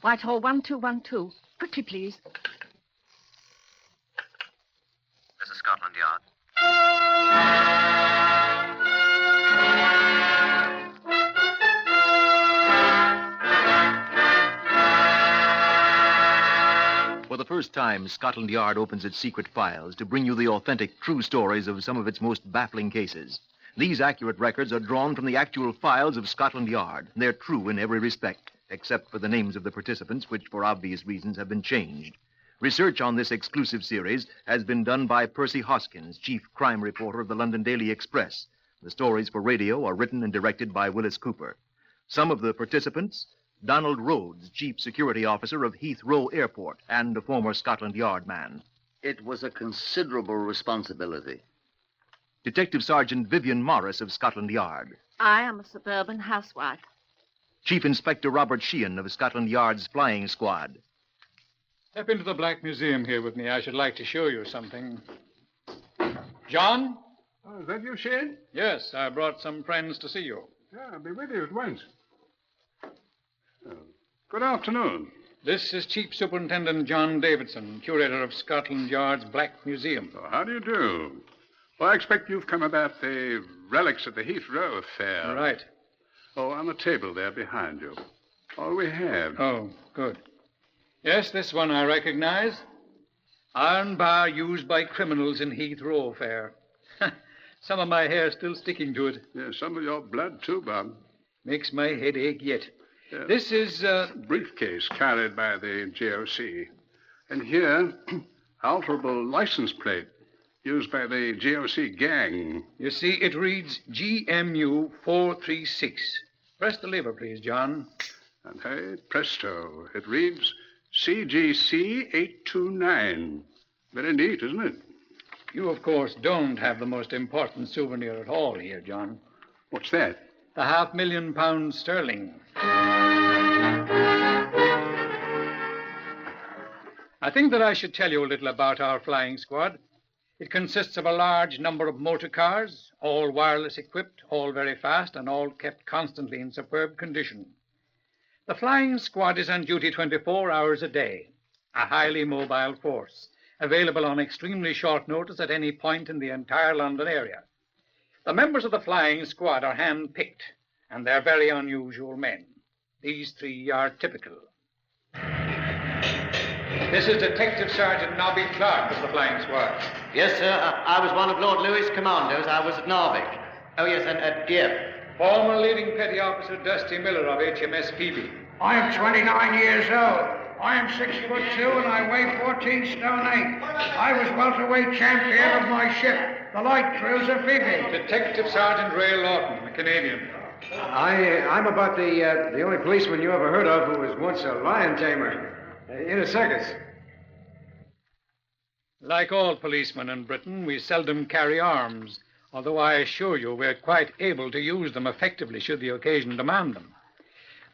Whitehall 1212. Quickly, please. This is Scotland Yard. For the first time, Scotland Yard opens its secret files to bring you the authentic, true stories of some of its most baffling cases. These accurate records are drawn from the actual files of Scotland Yard. They're true in every respect, except for the names of the participants, which, for obvious reasons, have been changed. Research on this exclusive series has been done by Percy Hoskins, chief crime reporter of the London Daily Express. The stories for radio are written and directed by Willis Cooper. Some of the participants: Donald Rhodes, Chief Security Officer of Heathrow Airport and a former Scotland Yard man. It was a considerable responsibility. Detective Sergeant Vivian Morris of Scotland Yard. I am a suburban housewife. Chief Inspector Robert Sheehan of Scotland Yard's Flying Squad. Step into the Black Museum here with me. I should like to show you something. John? Oh, is that you, Sheehan? Yes, I brought some friends to see you. Yeah, I'll be with you at once. Good afternoon. This is Chief Superintendent John Davidson, curator of Scotland Yard's Black Museum. Oh, how do you do? Well, I expect you've come about the relics of the Heathrow affair. Right. Oh, on the table there behind you. All we have. Oh, good. Yes, this one I recognize. Iron bar used by criminals in Heathrow affair. Some of my hair still sticking to it. Yeah, some of your blood, too, Bob. Makes my head ache yet. Yeah. This is, briefcase carried by the GOC. And here, alterable license plate used by the GOC gang. You see, it reads GMU 436. Press the lever, please, John. And hey, presto, it reads CGC 829. Very neat, isn't it? You, of course, don't have the most important souvenir at all here, John. What's that? The £500,000 sterling. I think that I should tell you a little about our flying squad. It consists of a large number of motor cars, all wireless equipped, all very fast, and all kept constantly in superb condition. The flying squad is on duty 24 hours a day, a highly mobile force, available on extremely short notice at any point in the entire London area. The members of the flying squad are hand-picked, and they're very unusual men. These three are typical. This is Detective Sergeant Nobby Clark of the flying squad. Yes, sir. I was one of Lord Louis' commandos. I was at Narvik. Oh, yes, and at Dieppe. Former leading petty officer Dusty Miller of HMS Peavey. I am 29 years old. I am 6'2" and I weigh 14 stone 8. I was welterweight champion of my ship, the light cruiser Phoebe. Detective Sergeant Ray Lawton, a Canadian. I'm about the only policeman you ever heard of who was once a lion tamer in a circus. Like all policemen in Britain, we seldom carry arms, although I assure you we're quite able to use them effectively should the occasion demand them.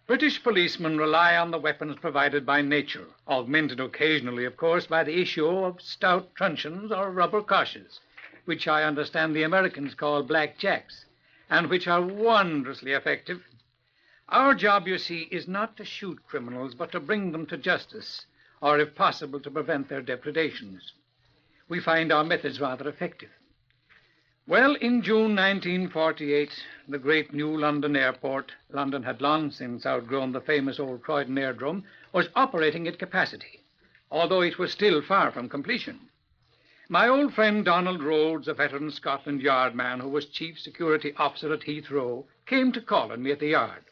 British policemen rely on the weapons provided by nature, augmented occasionally, of course, by the issue of stout truncheons or rubber coshes, which I understand the Americans call blackjacks, and which are wondrously effective. Our job, you see, is not to shoot criminals, but to bring them to justice, or, if possible, to prevent their depredations. We find our methods rather effective. Well, in June 1948, the great new London airport, London had long since outgrown the famous old Croydon Aerodrome, was operating at capacity, although it was still far from completion. My old friend Donald Rhodes, a veteran Scotland Yard man who was chief security officer at Heathrow, came to call on me at the yard.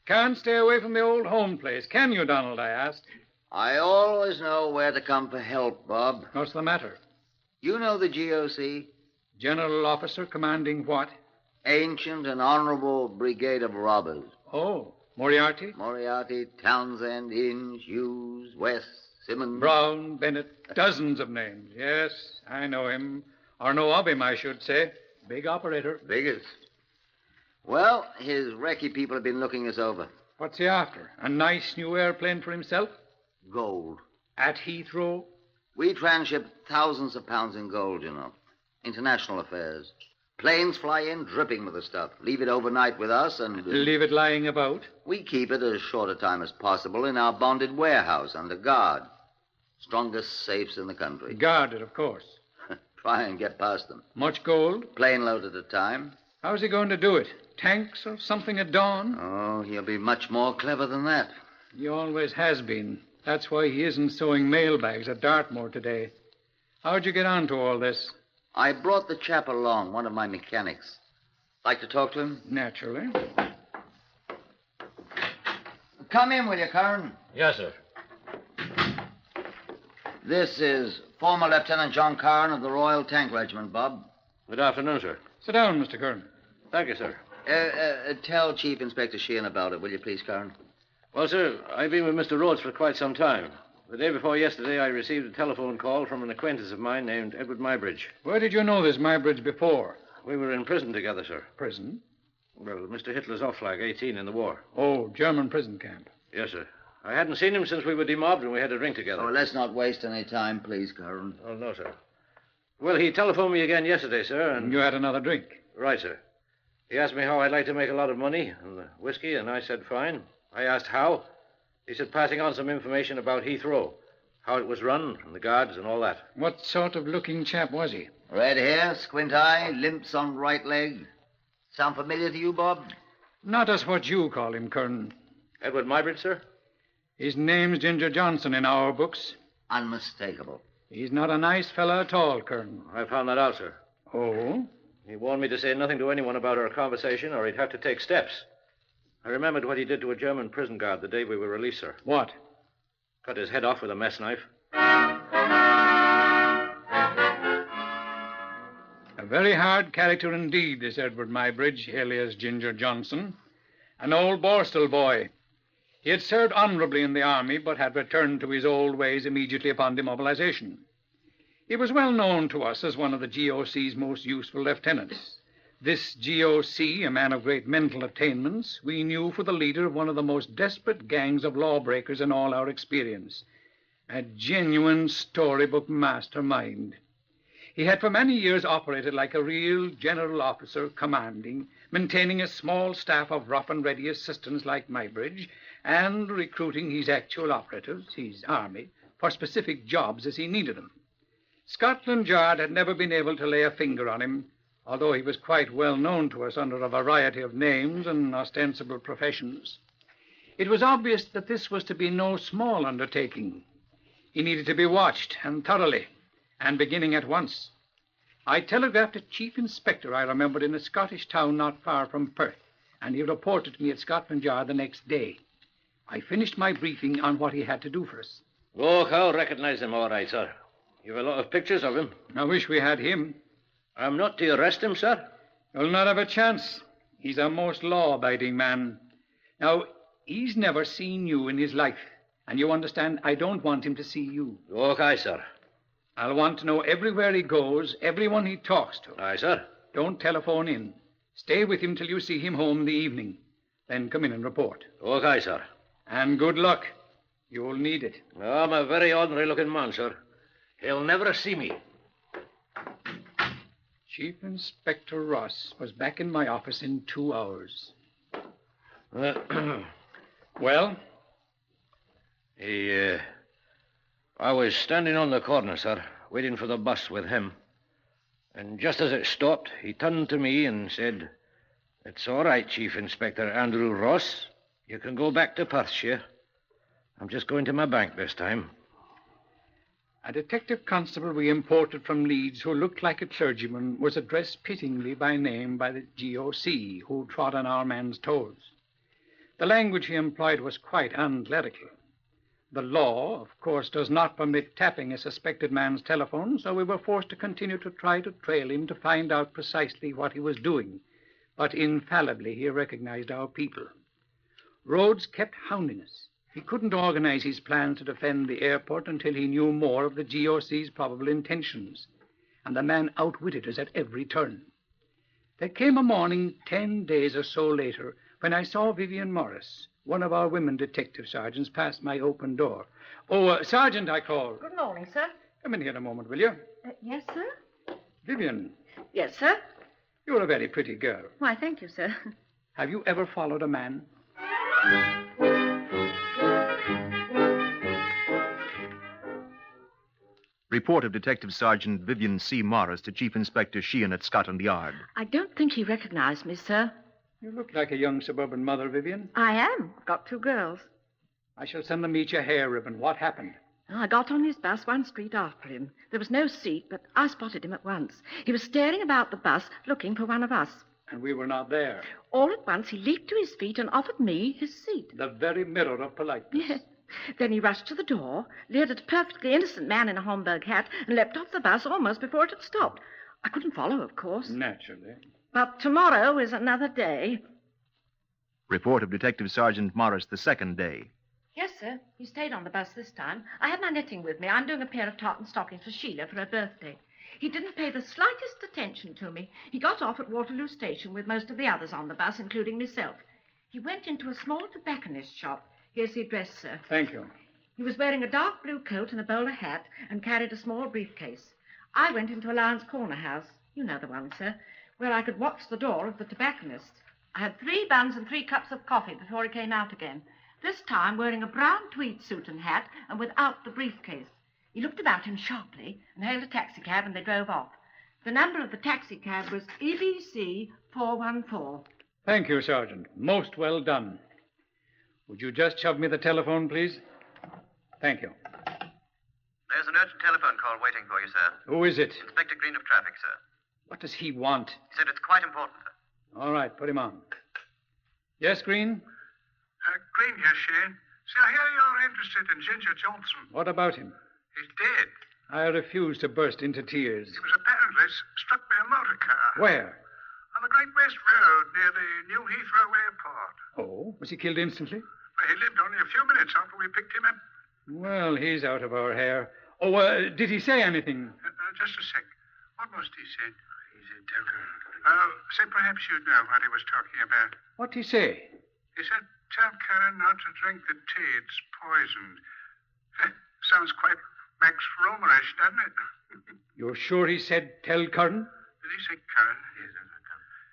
Can't stay away from the old home place, can you, Donald? I asked. I always know where to come for help, Bob. What's the matter? You know the GOC? General officer commanding what? Ancient and honorable brigade of robbers. Oh, Moriarty? Moriarty, Townsend, Inge, Hughes, West, Simmons. Brown, Bennett, dozens of names. Yes, I know him. Or know of him, I should say. Big operator. Biggest. Well, his recce people have been looking us over. What's he after? A nice new airplane for himself? Gold. At Heathrow? We transship thousands of pounds in gold, you know. International affairs. Planes fly in dripping with the stuff. Leave it overnight with us and... Leave it lying about? We keep it as short a time as possible in our bonded warehouse under guard. Strongest safes in the country. Guarded, of course. Try and get past them. Much gold? Plane load at a time. How's he going to do it? Tanks or something at dawn? Oh, he'll be much more clever than that. He always has been. That's why he isn't sewing mailbags at Dartmoor today. How'd you get on to all this? I brought the chap along, one of my mechanics. Like to talk to him? Naturally. Come in, will you, Curran? Yes, sir. This is former Lieutenant John Curran of the Royal Tank Regiment, Bob. Good afternoon, sir. Sit down, Mr. Curran. Thank you, sir. Tell Chief Inspector Sheehan about it, will you please, Curran? Well, sir, I've been with Mr. Rhodes for quite some time. The day before yesterday, I received a telephone call from an acquaintance of mine named Edward Mybridge. Where did you know this Mybridge before? We were in prison together, sir. Prison? Well, Mr. Hitler's off flag, 18 in the war. Oh, German prison camp. Yes, sir. I hadn't seen him since we were demobbed and we had a drink together. Oh, let's not waste any time, please, Curran. Oh, no, sir. Well, he telephoned me again yesterday, sir, and... You had another drink? Right, sir. He asked me how I'd like to make a lot of money on the whiskey, and I said fine. I asked how. He said passing on some information about Heathrow, how it was run, and the guards and all that. What sort of looking chap was he? Red hair, squint eye, limps on right leg. Sound familiar to you, Bob? Not as what you call him, Curran. Edward Mybridge, sir? His name's Ginger Johnson in our books. Unmistakable. He's not a nice fellow at all, Curran. I found that out, sir. Oh? He warned me to say nothing to anyone about our conversation, or he'd have to take steps. I remembered what he did to a German prison guard the day we were released, sir. What? Cut his head off with a mess knife. A very hard character indeed, this Edward Mybridge, alias Ginger Johnson. An old Borstal boy. He had served honorably in the army, but had returned to his old ways immediately upon demobilization. He was well known to us as one of the GOC's most useful lieutenants. This GOC, a man of great mental attainments, we knew for the leader of one of the most desperate gangs of lawbreakers in all our experience. A genuine storybook mastermind. He had for many years operated like a real general officer, commanding, maintaining a small staff of rough and ready assistants like Mybridge, and recruiting his actual operatives, his army, for specific jobs as he needed them. Scotland Yard had never been able to lay a finger on him, although he was quite well known to us under a variety of names and ostensible professions. It was obvious that this was to be no small undertaking. He needed to be watched, and thoroughly, and beginning at once. I telegraphed a chief inspector I remembered in a Scottish town not far from Perth, and he reported to me at Scotland Yard the next day. I finished my briefing on what he had to do for us. Oh, I'll recognize him all right, sir. You've a lot of pictures of him. I wish we had him. I'm not to arrest him, sir. You'll not have a chance. He's a most law-abiding man. Now, he's never seen you in his life, and you understand I don't want him to see you. Okay, sir. I'll want to know everywhere he goes, everyone he talks to. Aye, sir. Don't telephone in. Stay with him till you see him home in the evening. Then come in and report. Okay, sir. And good luck. You'll need it. Oh, I'm a very ordinary-looking man, sir. He'll never see me. Chief Inspector Ross was back in my office in 2 hours. Well? I was standing on the corner, sir, waiting for the bus with him. And just as it stopped, he turned to me and said, "It's all right, Chief Inspector Andrew Ross. You can go back to Perthshire. I'm just going to my bank this time." A detective constable we imported from Leeds who looked like a clergyman was addressed pityingly by name by the GOC, who trod on our man's toes. The language he employed was quite unclerical. The law, of course, does not permit tapping a suspected man's telephone, so we were forced to continue to try to trail him to find out precisely what he was doing. But infallibly he recognized our people. Rhodes kept hounding us. He couldn't organize his plan to defend the airport until he knew more of the GOC's probable intentions, and the man outwitted us at every turn. There came a morning 10 days or so later when I saw Vivian Morris, one of our women detective sergeants, pass my open door. "Oh, Sergeant," I called. Good morning, sir. Come in here a moment, will you? Yes, sir? Vivian, Yes, sir. You're a very pretty girl. Why, thank you, sir. Have you ever followed a man? Report of Detective Sergeant Vivian C. Morris to Chief Inspector Sheehan at Scotland Yard. I don't think he recognized me, sir. You look like a young suburban mother, Vivian. I am. I've got 2 girls. I shall send them each a hair ribbon. What happened? I got on his bus 1 street after him. There was no seat, but I spotted him at once. He was staring about the bus, looking for one of us. And we were not there. All at once, he leaped to his feet and offered me his seat. The very mirror of politeness. Yes. Then he rushed to the door, leered at a perfectly innocent man in a Homburg hat, and leapt off the bus almost before it had stopped. I couldn't follow, of course. Naturally. But tomorrow is another day. Report of Detective Sergeant Morris the second day. Yes, sir. He stayed on the bus this time. I had my knitting with me. I'm doing a pair of tartan stockings for Sheila for her birthday. He didn't pay the slightest attention to me. He got off at Waterloo Station with most of the others on the bus, including myself. He went into a small tobacconist's shop. Here's the address, sir. Thank you. He was wearing a dark blue coat and a bowler hat and carried a small briefcase. I went into a Lions Corner house, you know the one, sir, where I could watch the door of the tobacconist. I had 3 buns and 3 cups of coffee before he came out again, this time wearing a brown tweed suit and hat and without the briefcase. He looked about him sharply and hailed a taxicab, and they drove off. The number of the taxicab was EBC 414. Thank you, Sergeant. Most well done. Would you just shove me the telephone, please? Thank you. There's an urgent telephone call waiting for you, sir. Who is it? Inspector Green of Traffic, sir. What does he want? He said it's quite important, sir. All right, put him on. Yes, Green? Green here, Shane. See, I hear you're interested in Ginger Johnson. What about him? He's dead. I refuse to burst into tears. He was apparently struck by a motor car. Where? On the Great West Road near the new Heathrow airport. Oh, was he killed instantly? Well, he lived only a few minutes after we picked him up. Well, he's out of our hair. Oh, did he say anything? Just a sec. What must he said? He said, say, perhaps you know what he was talking about. What'd he say? He said, tell Karen not to drink the tea. It's poisoned. Sounds quite Max Romerish, doesn't it? You're sure he said tell Curran? Did he say Karen?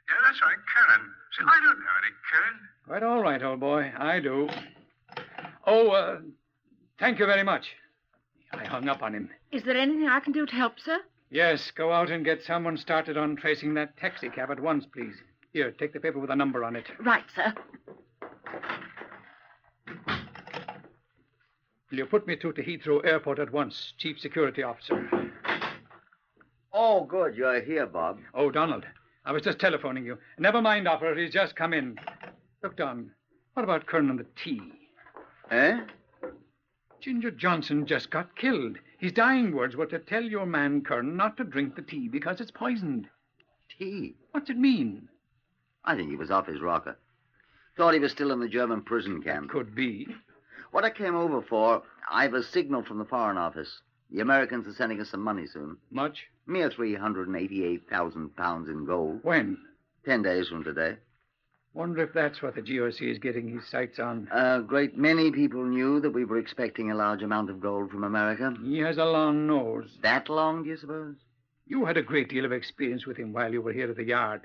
Yeah, that's right, Karen. See, I don't know any Karen. Quite all right, old boy. I do. Oh, thank you very much. I hung up on him. Is there anything I can do to help, sir? Yes, go out and get someone started on tracing that taxicab at once, please. Here, take the paper with a number on it. Right, sir. Will you put me through to Heathrow Airport at once, Chief Security Officer? Oh, good. You're here, Bob. Oh, Donald, I was just telephoning you. Never mind, operator. He's just come in. Look, Don, what about Kern and the tea? Eh? Ginger Johnson just got killed. His dying words were to tell your man, Kern, not to drink the tea because it's poisoned. Tea? What's it mean? I think he was off his rocker. Thought he was still in the German prison camp. Could be. What I came over for, I've a signal from the Foreign Office. The Americans are sending us some money soon. Much? Mere 388,000 pounds in gold. When? 10 days from today. Wonder if that's what the GOC is getting his sights on. A great many people knew that we were expecting a large amount of gold from America. He has a long nose. That long, do you suppose? You had a great deal of experience with him while you were here at the yard.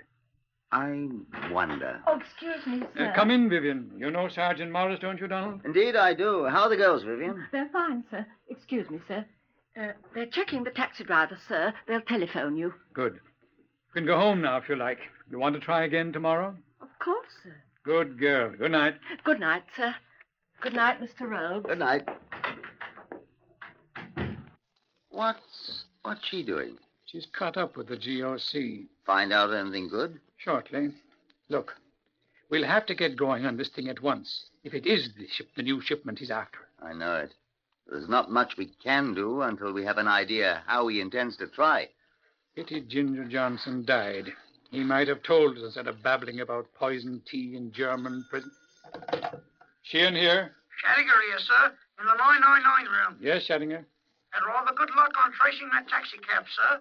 I wonder. Oh, excuse me, sir. Come in, Vivian. You know Sergeant Morris, don't you, Donald? Indeed, I do. How are the girls, Vivian? They're fine, sir. Excuse me, sir. They're checking the taxi driver, sir. They'll telephone you. Good. You can go home now if you like. You want to try again tomorrow? Of course, sir. Good girl. Good night. Good night, sir. Good night, Mr. Rogue. Good night. What's she doing? She's caught up with the GOC. Find out anything good? Shortly. Look, we'll have to get going on this thing at once. If it is the new shipment he's after. I know it. There's not much we can do until we have an idea how he intends to try. Pity Ginger Johnson died. He might have told us instead of babbling about poison tea in German prison. Sheehan here? Shadiger here, sir, in the 999 room. Yes, Shadinger. Had rather good luck on tracing that taxicab, sir.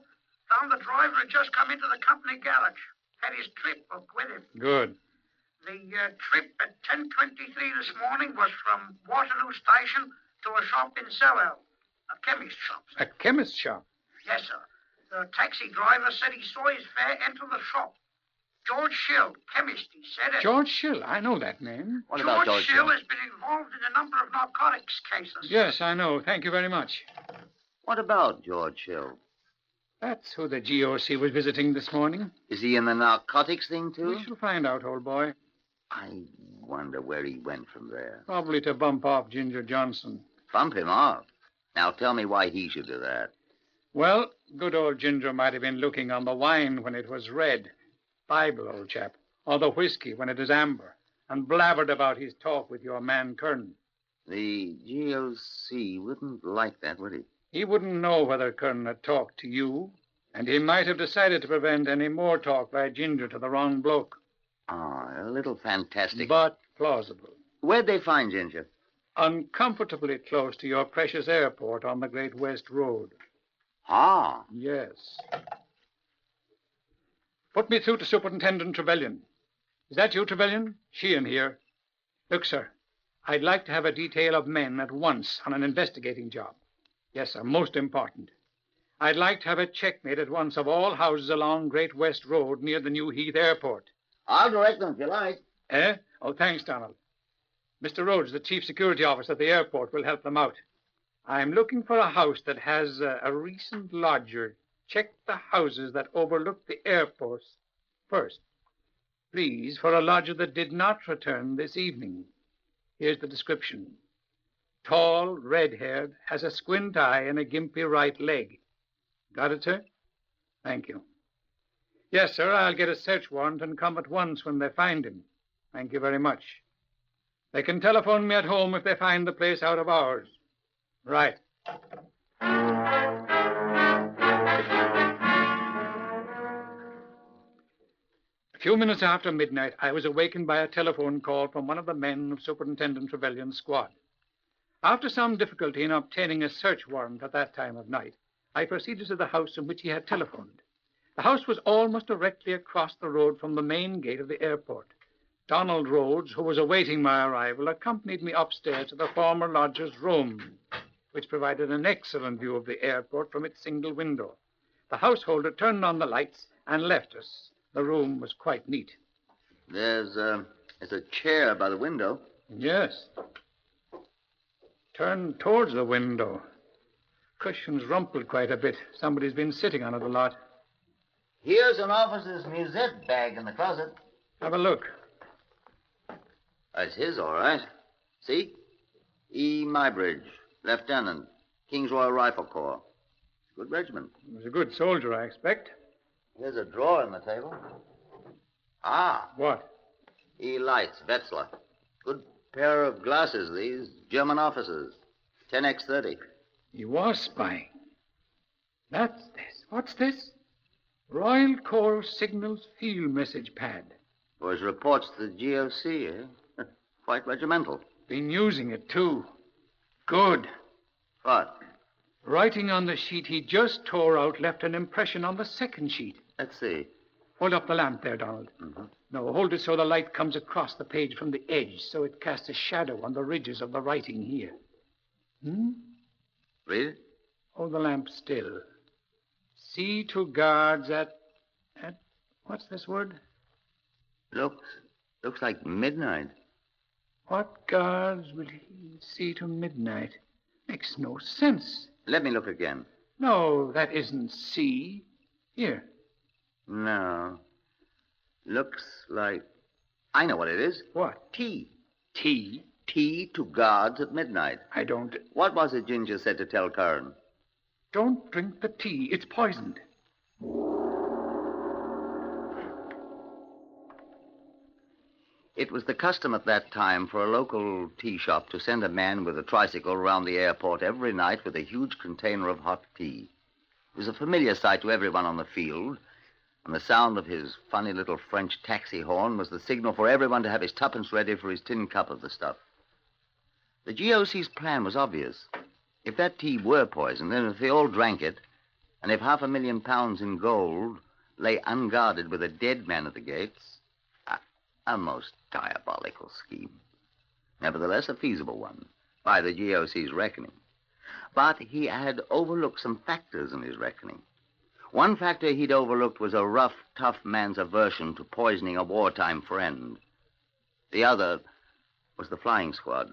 Found the driver had just come into the company garage. Had his trip booked with him. Good. The trip at 10:23 this morning was from Waterloo Station to a shop in Soho. A chemist shop, sir. A chemist shop? Yes, sir. The taxi driver said he saw his fare enter the shop. George Schill, chemist, he said it. George Schill, I know that name. What about George Schill Schill? has been involved in a number of narcotics cases. Yes, I know. Thank you very much. What about George Schill? That's who the GOC was visiting this morning. Is he in the narcotics thing, too? We shall find out, old boy. I wonder where he went from there. Probably to bump off Ginger Johnson. Bump him off. Now tell me why he should do that. Well, good old Ginger might have been looking on the wine when it was red. Bible, old chap. Or the whiskey when it is amber. And blabbered about his talk with your man Kern. The GOC wouldn't like that, would he? He wouldn't know whether Kern had talked to you, and he might have decided to prevent any more talk by Ginger to the wrong bloke. Oh, a little fantastic. But plausible. Where'd they find Ginger? Uncomfortably close to your precious airport on the Great West Road. Ah. Yes. Put me through to Superintendent Trevelyan. Is that you, Trevelyan? Sheehan here. Look, sir, I'd like to have a detail of men at once on an investigating job. Yes, sir, most important. I'd like to have a check made at once of all houses along Great West Road near the New Heath Airport. I'll direct them if you like. Eh? Oh, thanks, Donald. Mr. Rhodes, the chief security officer at the airport, will help them out. I'm looking for a house that has a recent lodger. Check the houses that overlook the airport first. Please, for a lodger that did not return this evening. Here's the description. Tall, red-haired, has a squint eye and a gimpy right leg. Got it, sir? Thank you. Yes, sir, I'll get a search warrant and come at once when they find him. Thank you very much. They can telephone me at home if they find the place out of hours. Right. A few minutes after midnight, I was awakened by a telephone call from one of the men of Superintendent Trevelyan's squad. After some difficulty in obtaining a search warrant at that time of night, I proceeded to the house in which he had telephoned. The house was almost directly across the road from the main gate of the airport. Donald Rhodes, who was awaiting my arrival, accompanied me upstairs to the former lodger's room, which provided an excellent view of the airport from its single window. The householder turned on the lights and left us. The room was quite neat. There's a chair by the window. Yes. Turned towards the window. Cushion's rumpled quite a bit. Somebody's been sitting on it a lot. Here's an officer's musette bag in the closet. Have a look. That's his, all right. See? E. Mybridge, Lieutenant, King's Royal Rifle Corps. Good regiment. He was a good soldier, I expect. Here's a drawer in the table. Ah. What? E. Lights, Wetzler. Good pair of glasses, these. German officers. 10x30. He was spying. That's this. What's this? Royal Corps Signals Field Message Pad. Was reports to the GOC, eh? Quite regimental. Been using it, too. Good. What? Writing on the sheet he just tore out left an impression on the second sheet. Let's see. Hold up the lamp there, Donald. Mm-hmm. No, hold it so the light comes across the page from the edge, so it casts a shadow on the ridges of the writing here. Read it? Hold the lamp still. See to guards at what's this word? Looks like midnight. What guards will he see to midnight? Makes no sense. Let me look again. No, that isn't C. Here. No. Looks like... I know what it is. What? Tea. Tea? Tea to guards at midnight. I don't... What was it Ginger said to tell Kern? Don't drink the tea. It's poisoned. It was the custom at that time for a local tea shop to send a man with a tricycle around the airport every night with a huge container of hot tea. It was a familiar sight to everyone on the field, and the sound of his funny little French taxi horn was the signal for everyone to have his tuppence ready for his tin cup of the stuff. The GOC's plan was obvious. If that tea were poisoned, and if they all drank it, and if £500,000 in gold lay unguarded with a dead man at the gates, a most diabolical scheme. Nevertheless, a feasible one, by the GOC's reckoning. But he had overlooked some factors in his reckoning. One factor he'd overlooked was a rough, tough man's aversion to poisoning a wartime friend. The other was the flying squad.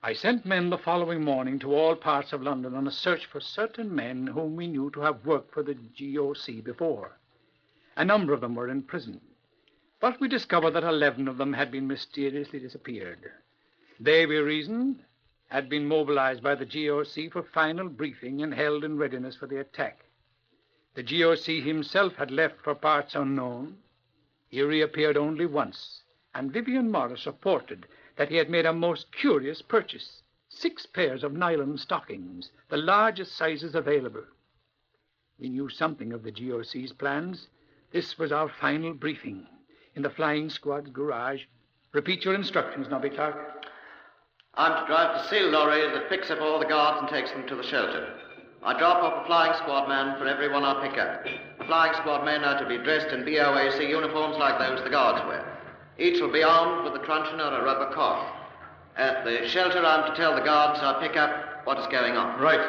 I sent men the following morning to all parts of London on a search for certain men whom we knew to have worked for the GOC before. A number of them were in prison, but we discovered that 11 of them had been mysteriously disappeared. They, we reasoned, had been mobilized by the GOC for final briefing and held in readiness for the attack. The GOC himself had left for parts unknown. He reappeared only once, and Vivian Morris reported that he had made a most curious purchase, 6 pairs of nylon stockings, the largest sizes available. We knew something of the GOC's plans. This was our final briefing in the flying squad's garage. Repeat your instructions, Nobby Clark. I'm to drive the seal lorry that picks up all the guards and takes them to the shelter. I drop off a flying squad man for every one I pick up. The flying squad men are to be dressed in BOAC uniforms like those the guards wear. Each will be armed with a truncheon or a rubber cough. At the shelter, I'm to tell the guards I pick up what is going on. Right.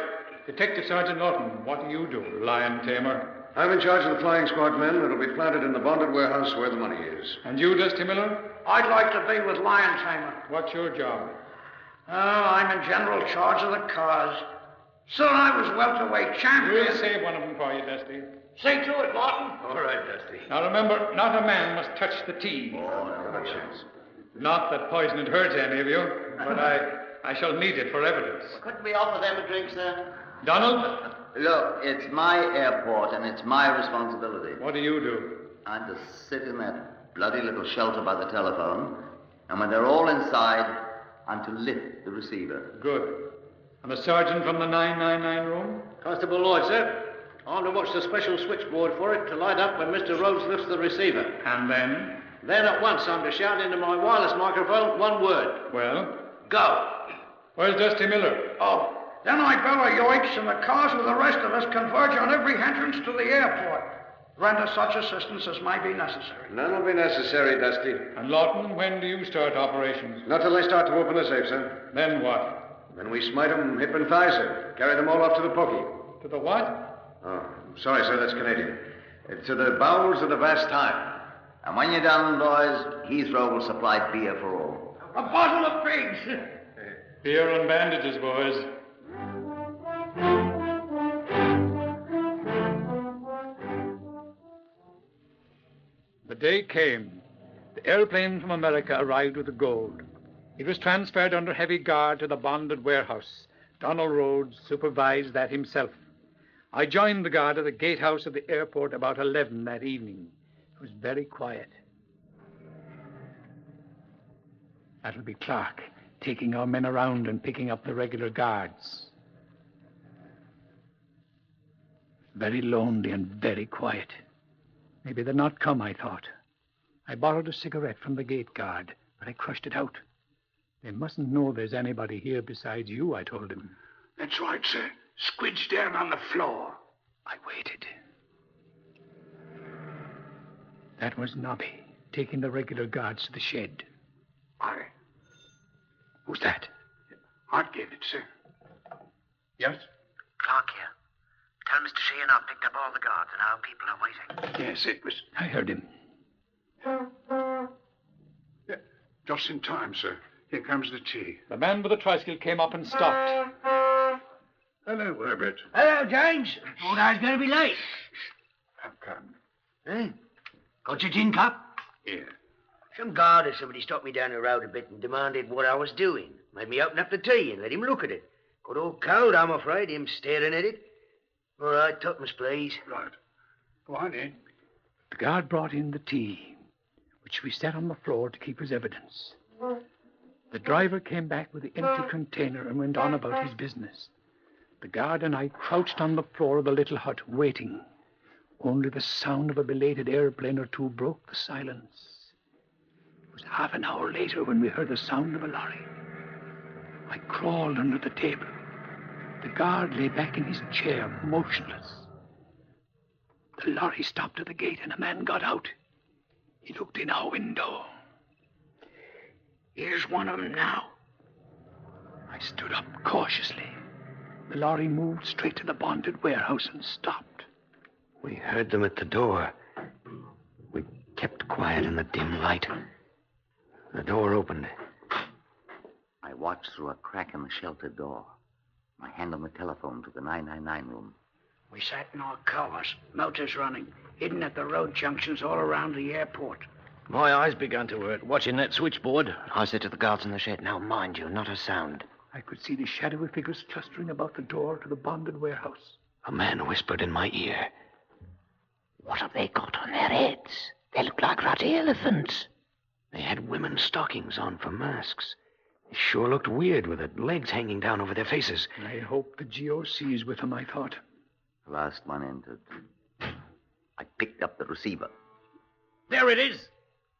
Detective Sergeant Norton, what do you do, lion tamer? I'm in charge of the flying squad men that'll be planted in the bonded warehouse where the money is. And you, Dusty Miller? I'd like to be with Lion Tamer. What's your job? Oh, I'm in general charge of the cars. Soon I was welterweight champion. We'll save one of them for you, Dusty. See to it, Martin. All right, Dusty. Now remember, not a man must touch the tea. Not that poison would hurt any of you, but I shall need it for evidence. Couldn't we offer them a drink, sir? Donald? Look, it's my airport and it's my responsibility. What do you do? I'm to sit in that bloody little shelter by the telephone, and when they're all inside, I'm to lift the receiver. Good. And the sergeant from the 999 room? Constable Lloyd, sir. I'm to watch the special switchboard for it to light up when Mr. Rhodes lifts the receiver. And then? Then at once I'm to shout into my wireless microphone one word. Well? Go. Where's Dusty Miller? Oh, then I bellow yoinks and the cars with the rest of us converge on every entrance to the airport. Render such assistance as might be necessary. None will be necessary, Dusty. And Lawton, when do you start operations? Not till they start to open the safe, sir. Then what? Then we smite them hip and thigh, sir. Carry them all off to the pokey. To the what? Oh, sorry, sir, that's Canadian. To the bowels of the vast time. And when you're done, boys, Heathrow will supply beer for all. A bottle of pigs. Beer and bandages, boys. The day came. The airplane from America arrived with the gold. It was transferred under heavy guard to the bonded warehouse. Donald Rhodes supervised that himself. I joined the guard at the gatehouse of the airport about 11 that evening. It was very quiet. That'll be Clark, taking our men around and picking up the regular guards. Very lonely and very quiet. Maybe they'll not come, I thought. I borrowed a cigarette from the gate guard, but I crushed it out. They mustn't know there's anybody here besides you, I told him. That's right, sir. Squidge down on the floor. I waited. That was Nobby, taking the regular guards to the shed. Who's that? I get it, sir. Yes? Clark here. Tell Mr. Sheehan I've picked up all the guards and our people are waiting. Yes, it was I heard him. just in time, sir. Here comes the tea. The man with the tricycle came up and stopped. Hello, Herbert. Hello, James. Thought I was going to be late. I've come. Eh? Got your tin cup? Here. Some guard or somebody stopped me down the road a bit and demanded what I was doing. Made me open up the tea and let him look at it. Got all cold, I'm afraid, him staring at it. All right, tuppence, please. Right. Go on in. The guard brought in the tea, which we set on the floor to keep as evidence. The driver came back with the empty container and went on about his business. The guard and I crouched on the floor of the little hut, waiting. Only the sound of a belated airplane or two broke the silence. It was half an hour later when we heard the sound of a lorry. I crawled under the table. The guard lay back in his chair, motionless. The lorry stopped at the gate and a man got out. He looked in our window. Here's one of them now. I stood up cautiously. The lorry moved straight to the bonded warehouse and stopped. We heard them at the door. We kept quiet in the dim light. The door opened. I watched through a crack in the shelter door. My hand on the telephone to the 999 room. We sat in our cars, motors running, hidden at the road junctions all around the airport. My eyes began to hurt watching that switchboard. I said to the guards in the shed, now mind you, not a sound. I could see the shadowy figures clustering about the door to the bonded warehouse. A man whispered in my ear. What have they got on their heads? They look like ruddy elephants. They had women's stockings on for masks. They sure looked weird with their legs hanging down over their faces. I hope the GOC's with them, I thought. The last one entered. I picked up the receiver. There it is.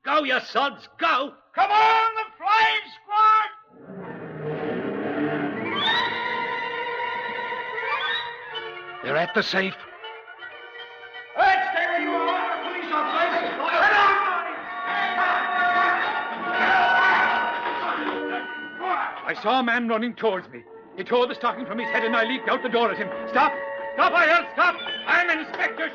Go, you sods, go! Come on, the flying squad! They're at the safe. Hey, stay where you are. The police officers. Head on! I saw a man running towards me. He tore the stocking from his head and I leaped out the door at him. Stop! Stop, I yelled, stop! I'm Inspector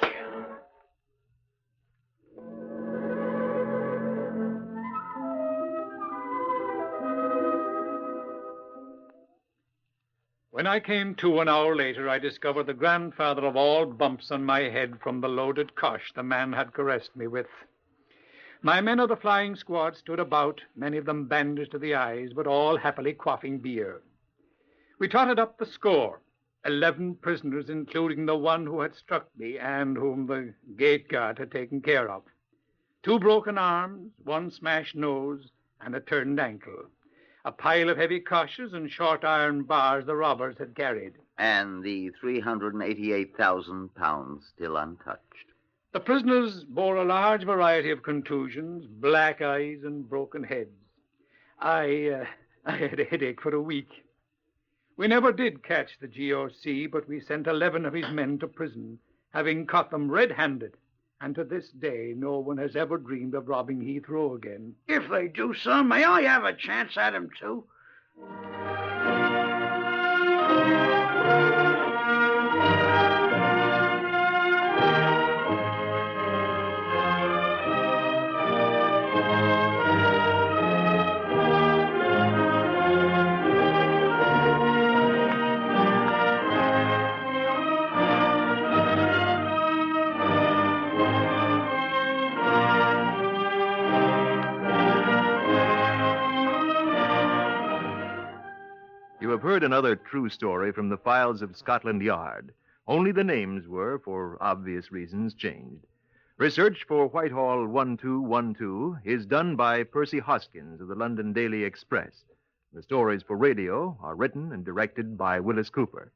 When I came to an hour later, I discovered the grandfather of all bumps on my head from the loaded cosh the man had caressed me with. My men of the flying squad stood about, many of them bandaged to the eyes, but all happily quaffing beer. We totted up the score, 11 prisoners, including the one who had struck me and whom the gate guard had taken care of. 2 broken arms, 1 smashed nose, and a turned ankle. A pile of heavy coshes and short iron bars the robbers had carried. And the 388,000 pounds still untouched. The prisoners bore a large variety of contusions, black eyes, and broken heads. I had a headache for a week. We never did catch the GOC, but we sent 11 of his men to prison, having caught them red-handed. And to this day, no one has ever dreamed of robbing Heathrow again. If they do, sir, may I have a chance at him, too? You have heard another true story from the files of Scotland Yard. Only the names were, for obvious reasons, changed. Research for Whitehall 1212 is done by Percy Hoskins of the London Daily Express. The stories for radio are written and directed by Willis Cooper.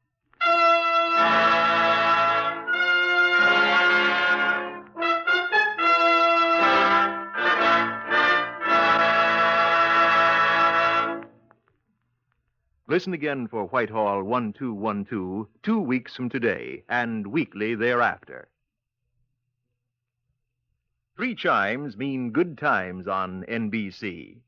Listen again for Whitehall 1212 2 weeks from today and weekly thereafter. 3 chimes mean good times on NBC.